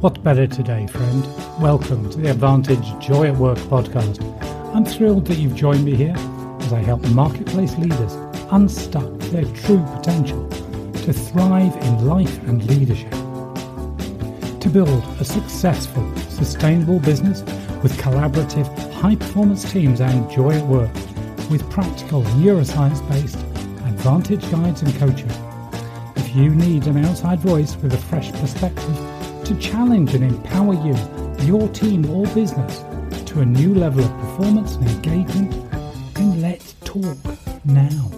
What's better today, friend? Welcome to the Advantage Joy at Work podcast. I'm thrilled that you've joined me here as I help marketplace leaders unstuck their true potential to thrive in life and leadership. To build a successful, sustainable business with collaborative, high-performance teams and joy at work with practical, neuroscience-based Advantage guides and coaching. If you need an outside voice with a fresh perspective to challenge and empower you, your team or business to a new level of performance and engagement, then let's talk now.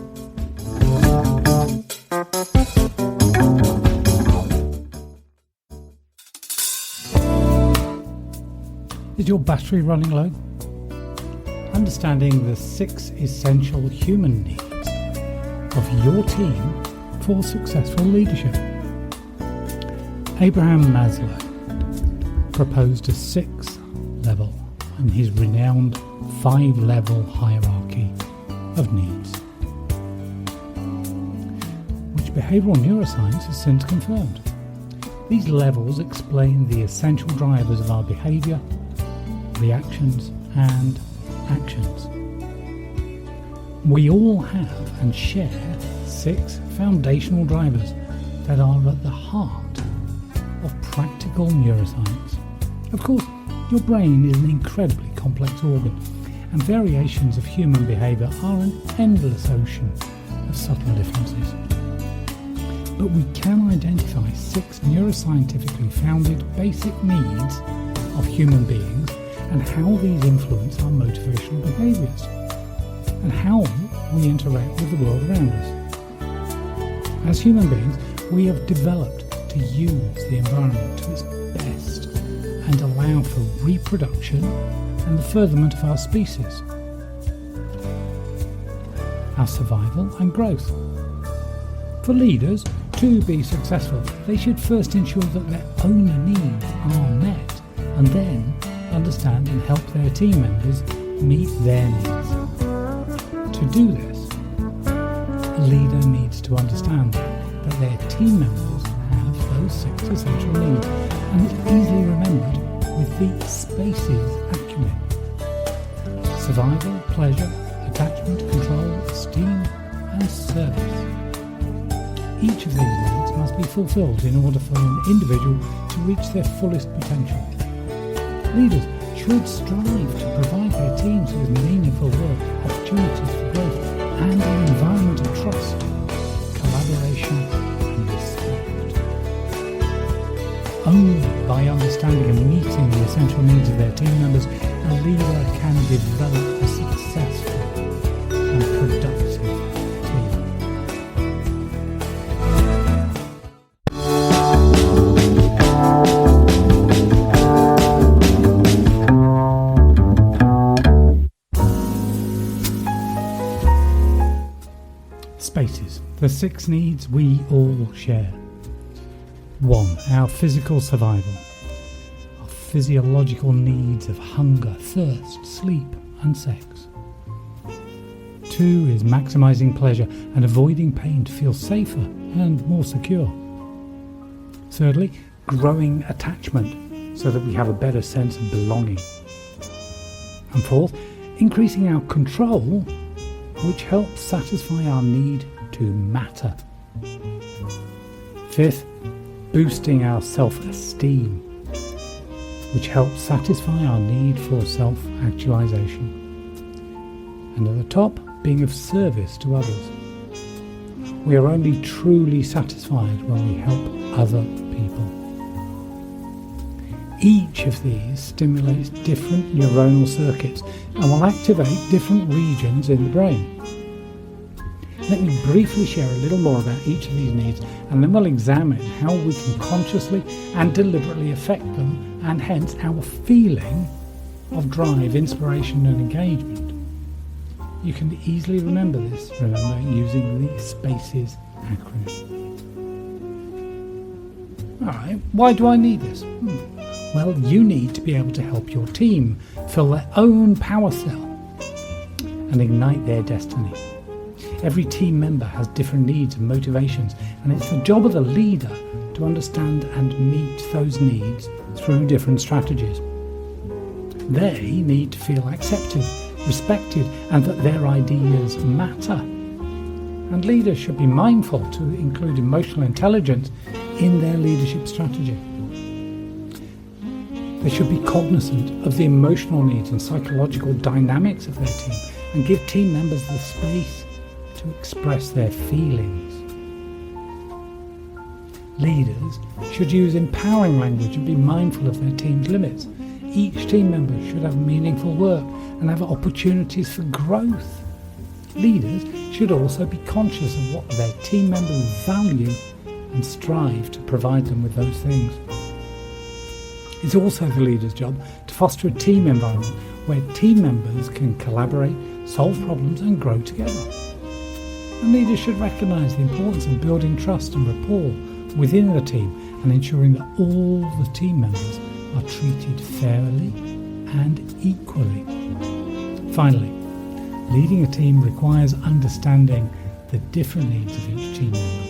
Is your battery running low? Understanding the 6 essential human needs of your team for successful leadership. Abraham Maslow proposed a 6-level and his renowned 5-level hierarchy of needs, which behavioural neuroscience has since confirmed. These levels explain the essential drivers of our behaviour, reactions and actions. We all have and share 6 foundational drivers that are at the heart of practical neuroscience. Of course, your brain is an incredibly complex organ, and variations of human behaviour are an endless ocean of subtle differences. But we can identify 6 neuroscientifically founded basic needs of human beings and how these influence our motivational behaviours and how we interact with the world around us. As human beings, we have developed to use the environment to its best and allow for reproduction and the furtherment of our species, our survival and growth. For leaders to be successful, they should first ensure that their own needs are met and then understand and help their team members meet their needs. To do this, a leader needs to understand that their team members have those 6 essential needs, and it's easily remembered with the SPACES acronym. Survival, pleasure, attachment, control, esteem and service. Each of these needs must be fulfilled in order for an individual to reach their fullest potential. Leaders should strive to provide their teams with meaningful work, opportunities for growth, and an environment of trust, collaboration, and respect. Only by understanding and meeting the essential needs of their team members, a leader can develop a successful and productive team. SPACES, the 6 needs we all share. 1. Our physical survival. Our physiological needs of hunger, thirst, sleep and sex. 2 is maximising pleasure and avoiding pain to feel safer and more secure. Thirdly, growing attachment so that we have a better sense of belonging. And 4th, increasing our control, which helps satisfy our need to matter. 5th, boosting our self-esteem, which helps satisfy our need for self-actualization. And at the top, being of service to others. We are only truly satisfied when we help other people. Each of these stimulates different neuronal circuits and will activate different regions in the brain. Let me briefly share a little more about each of these needs, and then we'll examine how we can consciously and deliberately affect them, and hence our feeling of drive, inspiration and engagement. You can easily remember this, using the SPACES acronym. Alright, why do I need this? Well, you need to be able to help your team fill their own power cell and ignite their destiny. Every team member has different needs and motivations, and it's the job of the leader to understand and meet those needs through different strategies. They need to feel accepted, respected, and that their ideas matter. And leaders should be mindful to include emotional intelligence in their leadership strategy. They should be cognizant of the emotional needs and psychological dynamics of their team and give team members the space to express their feelings. Leaders should use empowering language and be mindful of their team's limits. Each team member should have meaningful work and have opportunities for growth. Leaders should also be conscious of what their team members value and strive to provide them with those things. It's also the leader's job to foster a team environment where team members can collaborate, solve problems and grow together. And leaders should recognise the importance of building trust and rapport within the team and ensuring that all the team members are treated fairly and equally. Finally, leading a team requires understanding the different needs of each team member.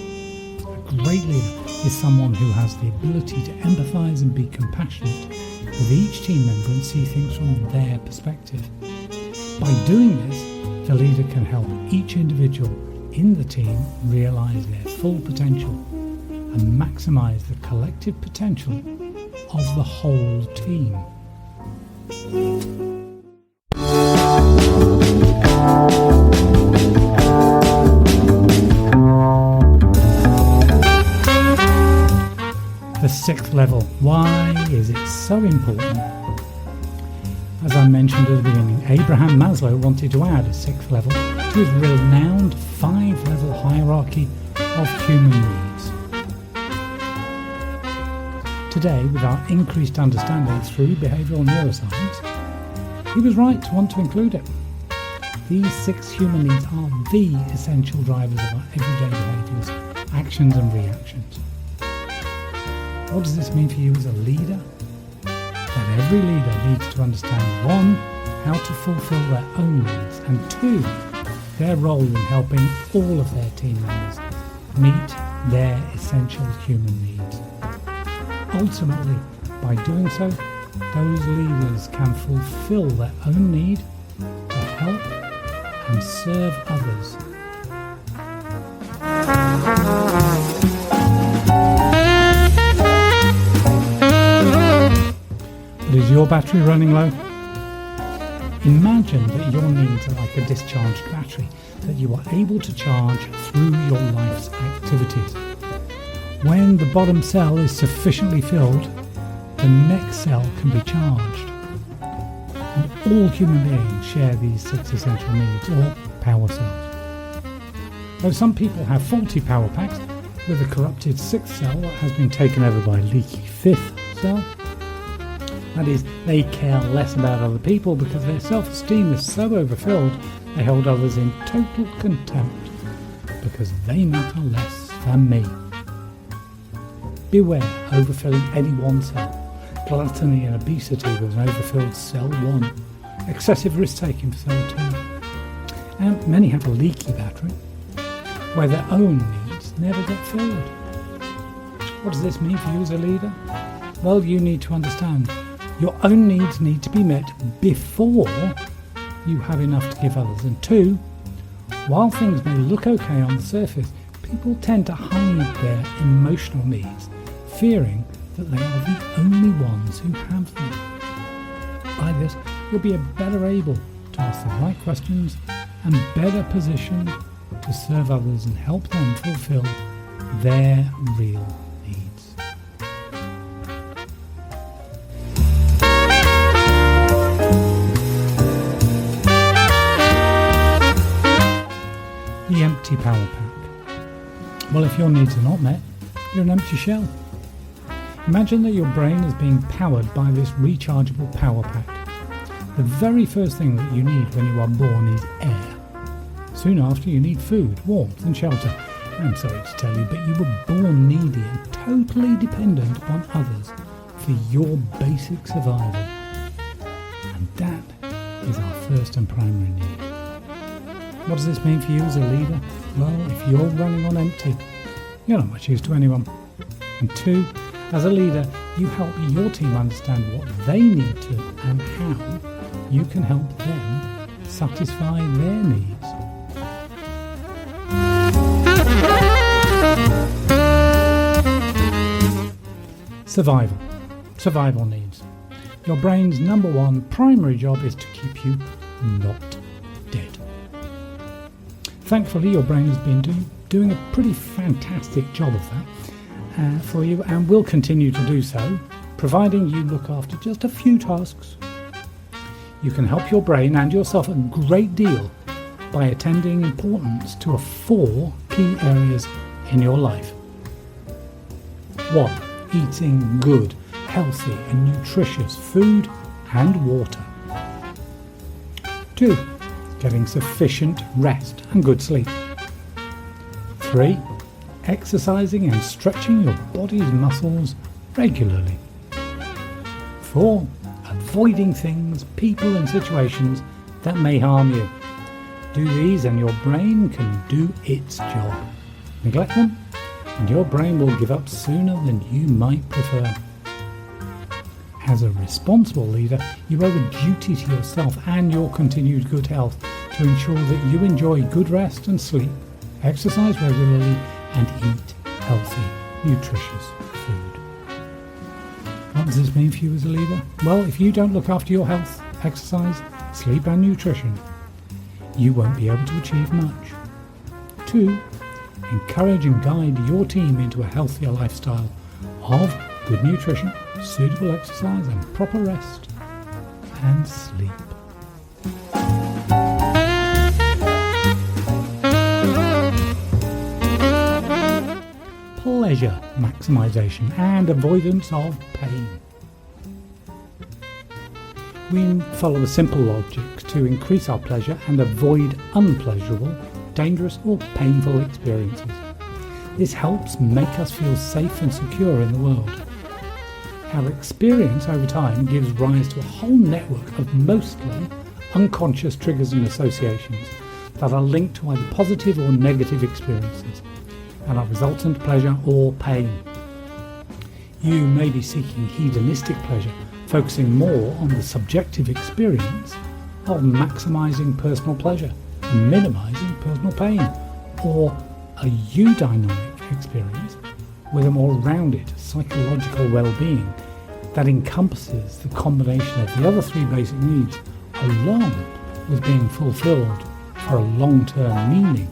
A great leader is someone who has the ability to empathise and be compassionate with each team member and see things from their perspective. By doing this, the leader can help each individual in the team realise their full potential and maximise the collective potential of the whole team. The sixth level. Why is it so important? As I mentioned at the beginning, Abraham Maslow wanted to add a sixth level to his renowned 5-level hierarchy of human needs. Today, with our increased understanding through behavioural neuroscience, he was right to want to include it. These 6 human needs are the essential drivers of our everyday behaviours, actions and reactions. What does this mean for you as a leader? That every leader needs to understand 1, how to fulfil their own needs, and 2, their role in helping all of their team members meet their essential human needs. Ultimately, by doing so, those leaders can fulfill their own need to help and serve others. But is your battery running low? Imagine that your needs are like a discharged battery that you are able to charge through your life's activities. When the bottom cell is sufficiently filled, the next cell can be charged. And all human beings share these 6 essential needs, or power cells. Though some people have faulty power packs with a corrupted 6th cell that has been taken over by a leaky 5th cell, that is, they care less about other people because their self-esteem is so overfilled they hold others in total contempt because they matter less than me. Beware overfilling any one cell. Gluttony and obesity with an overfilled cell 1. Excessive risk-taking for cell 2. And many have a leaky battery where their own needs never get filled. What does this mean for you as a leader? Well, you need to understand your own needs need to be met before you have enough to give others. And 2, while things may look okay on the surface, people tend to hide their emotional needs, fearing that they are the only ones who have them. By this, you'll be better able to ask the right questions and better positioned to serve others and help them fulfill their real needs. The empty power pack. Well, if your needs are not met, you're an empty shell. Imagine that your brain is being powered by this rechargeable power pack. The very first thing that you need when you are born is air. Soon after, you need food, warmth and shelter. I'm sorry to tell you, but you were born needy and totally dependent upon others for your basic survival. And that is our first and primary need. What does this mean for you as a leader? Well, if you're running on empty, you're not much use to anyone. And 2, as a leader, you help your team understand what they need to and how you can help them satisfy their needs. Survival needs. Your brain's number one primary job is to keep you not dead. Thankfully, your brain has been doing a pretty fantastic job of that for you, and will continue to do so, providing you look after just a few tasks. You can help your brain and yourself a great deal by attending importance to 4 key areas in your life. 1. Eating good, healthy and nutritious food and water. 2. Getting sufficient rest and good sleep. 3. Exercising and stretching your body's muscles regularly. 4. Avoiding things, people and situations that may harm you. Do these and your brain can do its job. Neglect them and your brain will give up sooner than you might prefer. As a responsible leader, you owe a duty to yourself and your continued good health to ensure that you enjoy good rest and sleep, exercise regularly, and eat healthy, nutritious food. What does this mean for you as a leader? Well, if you don't look after your health, exercise, sleep and nutrition, you won't be able to achieve much. 2. Encourage and guide your team into a healthier lifestyle of good nutrition, suitable exercise and proper rest and sleep. Pleasure maximisation and avoidance of pain. We follow a simple logic to increase our pleasure and avoid unpleasurable, dangerous or painful experiences. This helps make us feel safe and secure in the world. Our experience over time gives rise to a whole network of mostly unconscious triggers and associations that are linked to either positive or negative experiences and our resultant pleasure or pain. You may be seeking hedonistic pleasure, focusing more on the subjective experience of maximising personal pleasure and minimising personal pain, or a eudaimonic experience with a more rounded psychological well-being that encompasses the combination of the other 3 basic needs along with being fulfilled for a long-term meaning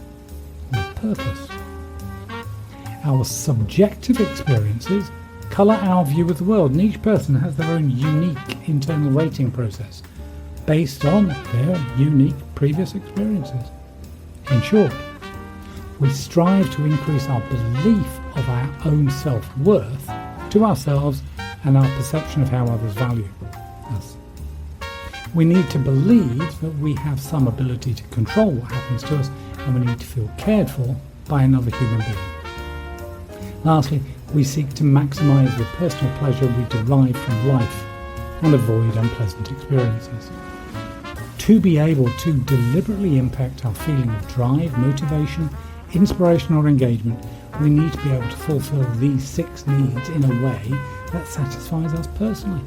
or purpose. Our subjective experiences colour our view of the world, and each person has their own unique internal rating process based on their unique previous experiences. In short, we strive to increase our belief of our own self-worth to ourselves and our perception of how others value us. We need to believe that we have some ability to control what happens to us, and we need to feel cared for by another human being. Lastly, we seek to maximise the personal pleasure we derive from life and avoid unpleasant experiences. To be able to deliberately impact our feeling of drive, motivation, inspiration or engagement, we need to be able to fulfil these 6 needs in a way that satisfies us personally.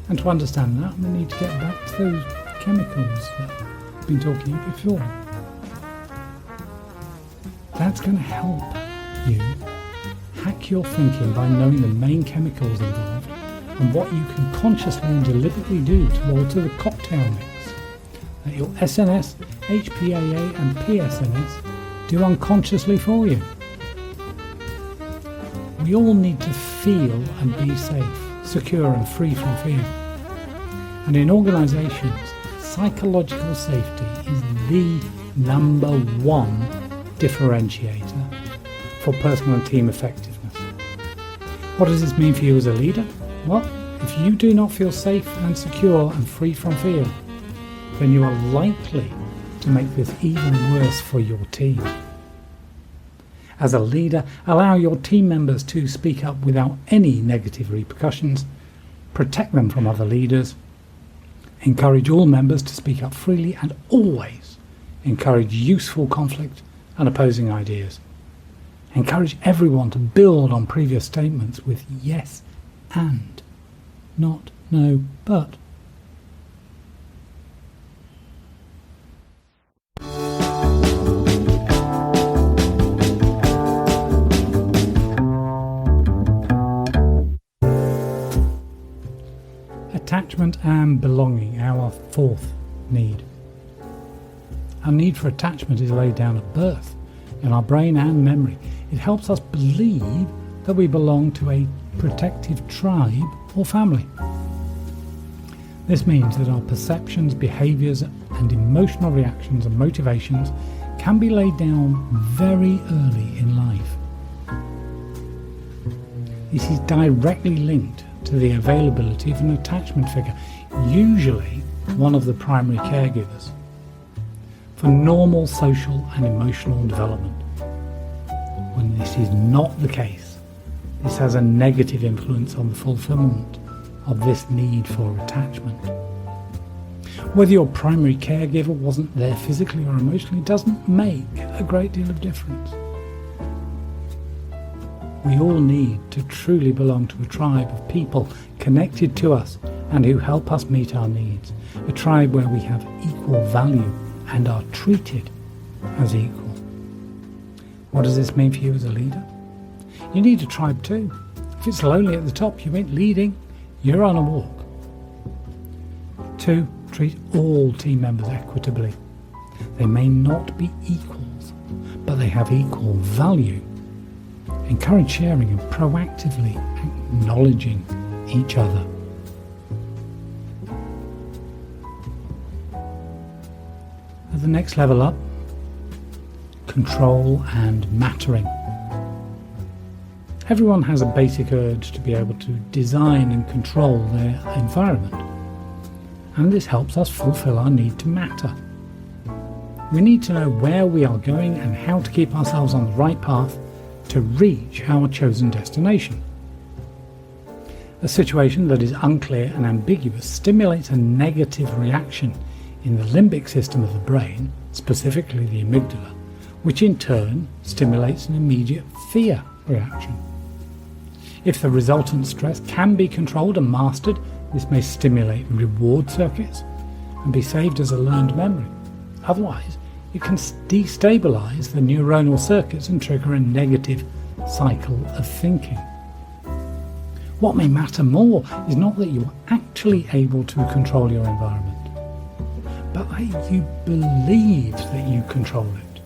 And to understand that, we need to get back to those chemicals that I've been talking about before. That's going to help you hack your thinking by knowing the main chemicals involved and what you can consciously and deliberately do to alter the cocktail mix that your SNS, HPAA and PSNS do unconsciously for you. We all need to feel and be safe, secure and free from fear. And in organisations, psychological safety is the number 1 differentiator for personal and team effectiveness. What does this mean for you as a leader? Well, if you do not feel safe and secure and free from fear, then you are likely to make this even worse for your team. As a leader, allow your team members to speak up without any negative repercussions, protect them from other leaders, encourage all members to speak up freely, and always encourage useful conflict and opposing ideas. Encourage everyone to build on previous statements with yes and. not no but. Attachment and belonging, our fourth need. Our need for attachment is laid down at birth in our brain and memory. It helps us believe that we belong to a protective tribe or family. This means that our perceptions, behaviours and emotional reactions and motivations can be laid down very early in life. This is directly linked to the availability of an attachment figure, usually one of the primary caregivers, for normal social and emotional development. When this is not the case, this has a negative influence on the fulfillment of this need for attachment. Whether your primary caregiver wasn't there physically or emotionally doesn't make a great deal of difference. We all need to truly belong to a tribe of people connected to us and who help us meet our needs. A tribe where we have equal value and are treated as equal. What does this mean for you as a leader? You need a tribe too. If it's lonely at the top, you ain't leading, you're on a walk. 2. Treat all team members equitably. They may not be equals, but they have equal value. Encourage sharing and proactively acknowledging each other. At the next level up, control and mattering. Everyone has a basic urge to be able to design and control their environment, and this helps us fulfill our need to matter. We need to know where we are going and how to keep ourselves on the right path to reach our chosen destination. A situation that is unclear and ambiguous stimulates a negative reaction in the limbic system of the brain, specifically the amygdala, which in turn stimulates an immediate fear reaction. If the resultant stress can be controlled and mastered, this may stimulate reward circuits and be saved as a learned memory. Otherwise, it can destabilize the neuronal circuits and trigger a negative cycle of thinking. What may matter more is not that you are actually able to control your environment, but that you believe that you control it.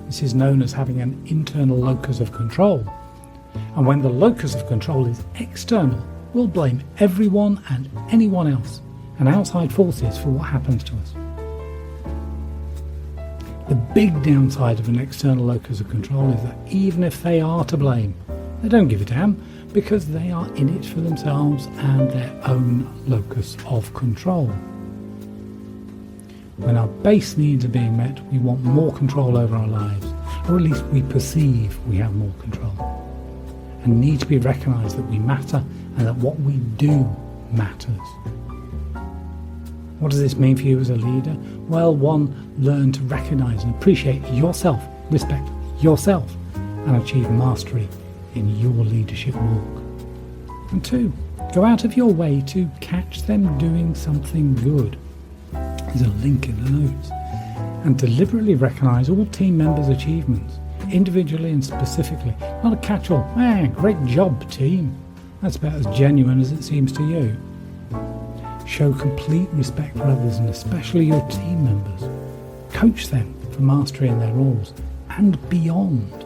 This is known as having an internal locus of control. And when the locus of control is external, we'll blame everyone and anyone else and outside forces for what happens to us. The big downside of an external locus of control is that even if they are to blame, they don't give a damn because they are in it for themselves and their own locus of control. When our base needs are being met, we want more control over our lives, or at least we perceive we have more control, and need to be recognised that we matter and that what we do matters. What does this mean for you as a leader? Well, 1, learn to recognise and appreciate yourself, respect yourself, and achieve mastery in your leadership walk. And 2, go out of your way to catch them doing something good. There's a link in the notes. And deliberately recognise all team members' achievements, individually and specifically. Not a catch-all, great job team. That's about as genuine as it seems to you. Show complete respect for others and especially your team members. Coach them for mastery in their roles and beyond.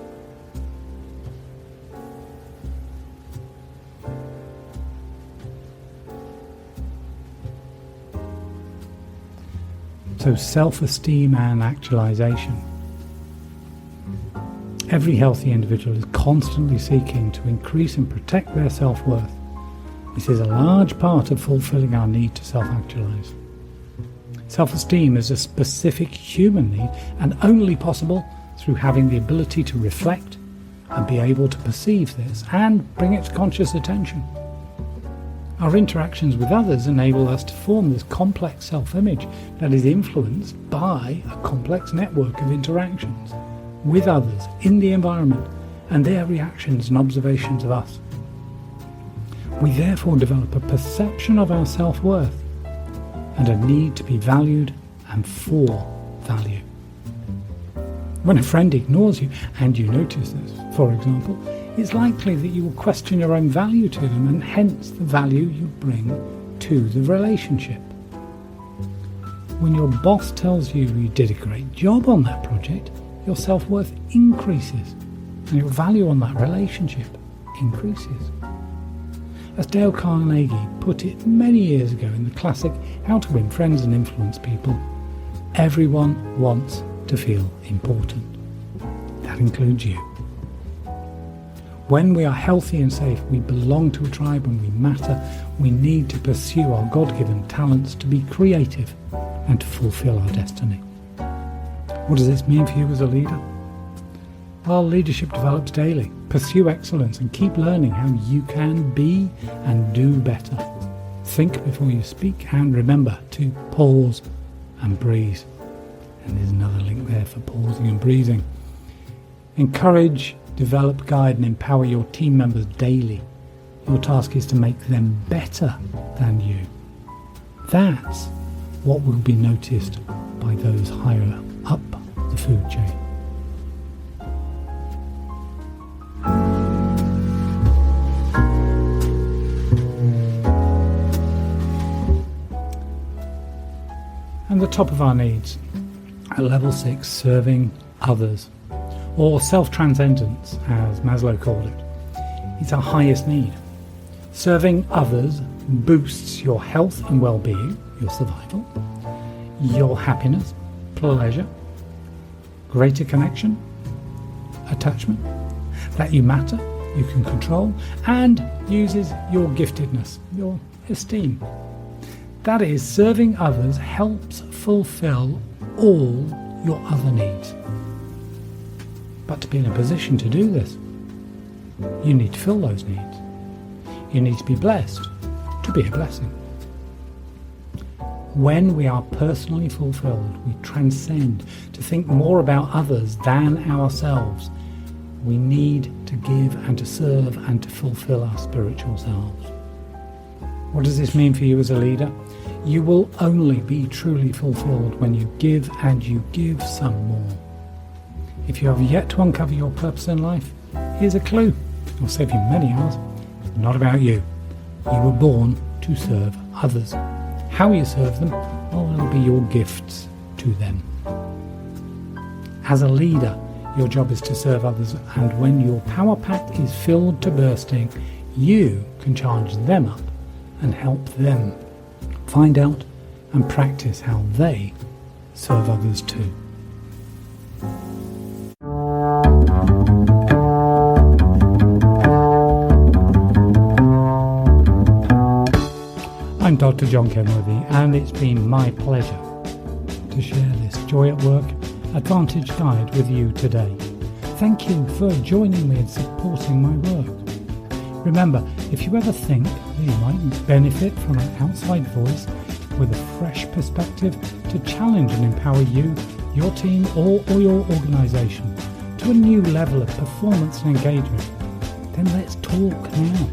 So self-esteem and actualization. Every healthy individual is constantly seeking to increase and protect their self-worth. This is a large part of fulfilling our need to self-actualize. Self-esteem is a specific human need and only possible through having the ability to reflect and be able to perceive this and bring it to conscious attention. Our interactions with others enable us to form this complex self-image that is influenced by a complex network of interactions with others in the environment and their reactions and observations of us. We therefore develop a perception of our self-worth and a need to be valued and for value. When a friend ignores you, and you notice this, for example, it's likely that you will question your own value to them and hence the value you bring to the relationship. When your boss tells you you did a great job on that project, your self-worth increases and your value on that relationship increases. As Dale Carnegie put it many years ago in the classic How to Win Friends and Influence People, everyone wants to feel important. That includes you. When we are healthy and safe, we belong to a tribe and we matter. We need to pursue our God-given talents to be creative and to fulfill our destiny. What does this mean for you as a leader? Well, leadership develops daily. Pursue excellence and keep learning how you can be and do better. Think before you speak and remember to pause and breathe. And there's another link there for pausing and breathing. Encourage, develop, guide and empower your team members daily. Your task is to make them better than you. That's what will be noticed by those higher up the food chain. And the top of our needs, at level 6, serving others, or self-transcendence as Maslow called it. It's our highest need. Serving others boosts your health and well-being, your survival, your happiness, pleasure, greater connection, attachment, that you matter, you can control, and uses your giftedness, your esteem. That is, serving others helps fulfill all your other needs. But to be in a position to do this, you need to fill those needs. You need to be blessed to be a blessing. When we are personally fulfilled, we transcend to think more about others than ourselves. We need to give and to serve and to fulfill our spiritual selves. What does this mean for you as a leader? You will only be truly fulfilled when you give and you give some more. If you have yet to uncover your purpose in life, here's a clue. It'll save you many hours. It's not about you. You were born to serve others. How you serve them, well, it'll be your gifts to them. As a leader, your job is to serve others, and when your power pack is filled to bursting, you can charge them up and help them find out and practice how they serve others too. I'm Dr. John Kenworthy, and it's been my pleasure to share this Joy at Work Advantage Guide with you today. Thank you for joining me and supporting my work. Remember, if you ever think that you might benefit from an outside voice with a fresh perspective to challenge and empower you, your team or your organisation to a new level of performance and engagement, then let's talk now.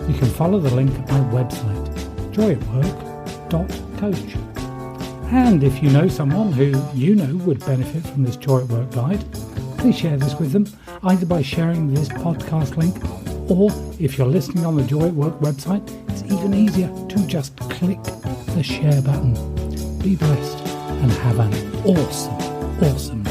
You can follow the link at my website, joyatwork.coach. And if you know someone who you know would benefit from this Joy at Work guide, please share this with them, either by sharing this podcast link, or if you're listening on the Joy at Work website, it's even easier to just click the share button. Be blessed and have an awesome